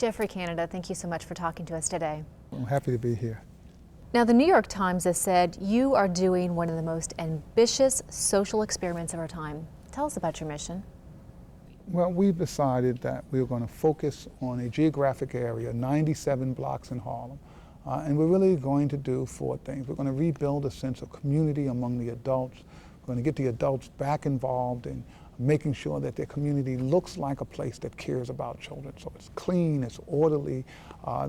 Geoffrey Canada, thank you so much for talking to us today. I'm happy to be here. Now, the New York Times has said you are doing one of the most ambitious social experiments of our time. Tell us about your mission. Well, we've decided that we're going to focus on a geographic area, 97 blocks in Harlem, and we're really going to do 4 things. We're going to rebuild a sense of community among the adults. We're going to get the adults back involved in making sure that their community looks like a place that cares about children. So it's clean, it's orderly,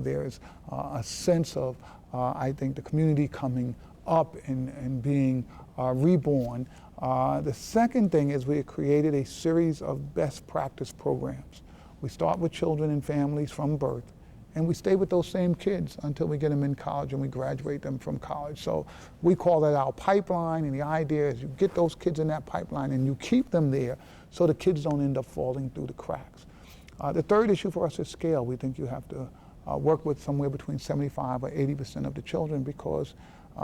there's a sense of, I think, the community coming up and being reborn. The second thing is we have created a series of best practice programs. We start with children and families from birth, and we stay with those same kids until we get them in college and we graduate them from college. So we call that our pipeline, and the idea is you get those kids in that pipeline and you keep them there so the kids don't end up falling through the cracks. The third issue for us is scale. We think you have to work with somewhere between 75 or 80% of the children, because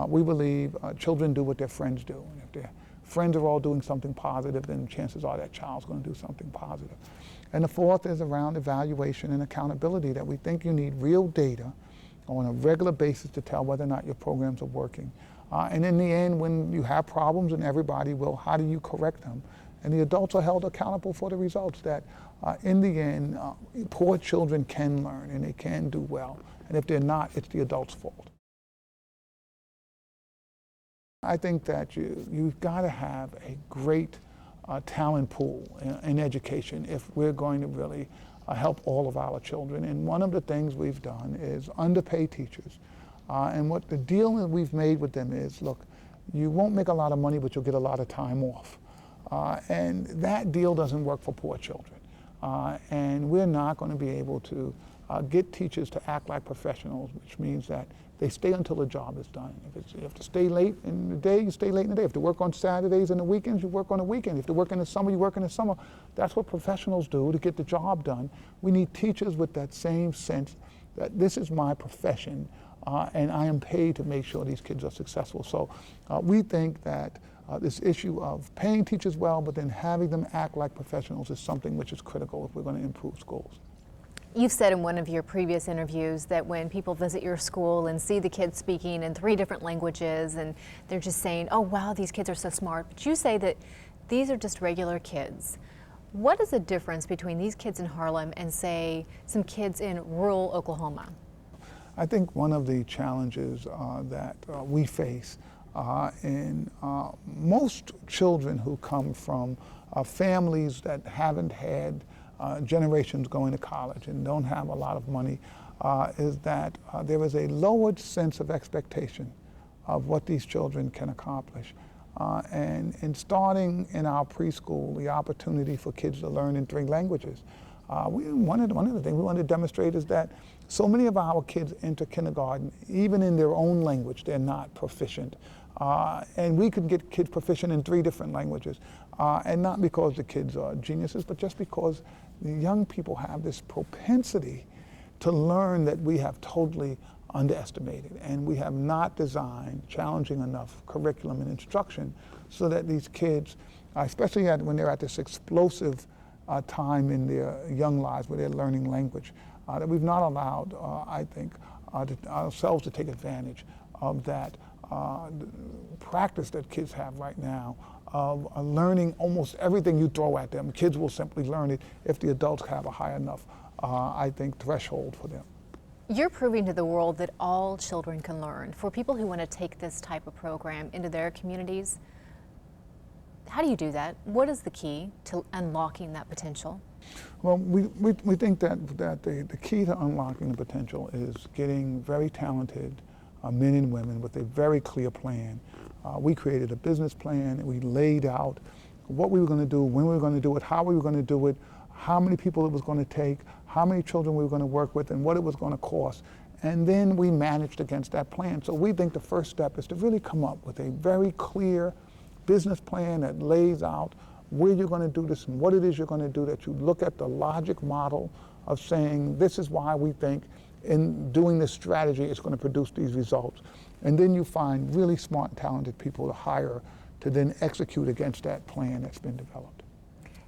we believe children do what their friends do. And if their friends are all doing something positive, then chances are that child's going to do something positive. And the fourth is around evaluation and accountability, that we think you need real data on a regular basis to tell whether or not your programs are working. And in the end, when you have problems, and everybody will, how do you correct them? And the adults are held accountable for the results, that in the end, poor children can learn and they can do well. And if they're not, it's the adults' fault. I think that you've got to have a great talent pool in education if we're going to really help all of our children. And one of the things we've done is underpay teachers. And what the deal that we've made with them is, look, you won't make a lot of money, but you'll get a lot of time off. And that deal doesn't work for poor children. And we're not going to be able to get teachers to act like professionals, which means that they stay until the job is done. If you have to stay late in the day, you stay late in the day. If you work on Saturdays and the weekends, you work on the weekend. If you work in the summer, you work in the summer. That's what professionals do to get the job done. We need teachers with that same sense that this is my profession, and I am paid to make sure these kids are successful. So we think that this issue of paying teachers well, but then having them act like professionals, is something which is critical if we're going to improve schools. You've said in one of your previous interviews that when people visit your school and see the kids speaking in 3 different languages, and they're just saying, oh wow, these kids are so smart, but you say that these are just regular kids. What is the difference between these kids in Harlem and, say, some kids in rural Oklahoma? I think one of the challenges that we face in most children who come from families that haven't had generations going to college and don't have a lot of money, is that there is a lowered sense of expectation of what these children can accomplish. And in starting in our preschool, the opportunity for kids to learn in 3 languages. One of the things we wanted to demonstrate is that so many of our kids enter kindergarten, even in their own language, they're not proficient. And we could get kids proficient in 3 different languages. And not because the kids are geniuses, but just because the young people have this propensity to learn that we have totally underestimated. And we have not designed challenging enough curriculum and instruction so that these kids, especially when they're at this explosive time in their young lives where they're learning language, that we've not allowed, I think, ourselves to take advantage of that practice that kids have right now of learning almost everything you throw at them. Kids will simply learn it if the adults have a high enough, I think, threshold for them. You're proving to the world that all children can learn. For people who want to take this type of program into their communities, how do you do that? What is the key to unlocking that potential? Well, we think that the key to unlocking the potential is getting very talented men and women with a very clear plan. We created a business plan, and we laid out what we were going to do, when we were going to do it, how we were going to do it, how many people it was going to take, how many children we were going to work with, and what it was going to cost. And then we managed against that plan. So we think the first step is to really come up with a very clear business plan that lays out where you're going to do this and what it is you're going to do, that you look at the logic model of saying, this is why we think in doing this strategy it's going to produce these results. And then you find really smart and talented people to hire to then execute against that plan that's been developed.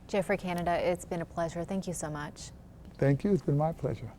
Geoffrey Canada, it's been a pleasure. Thank you so much. Thank you. It's been my pleasure.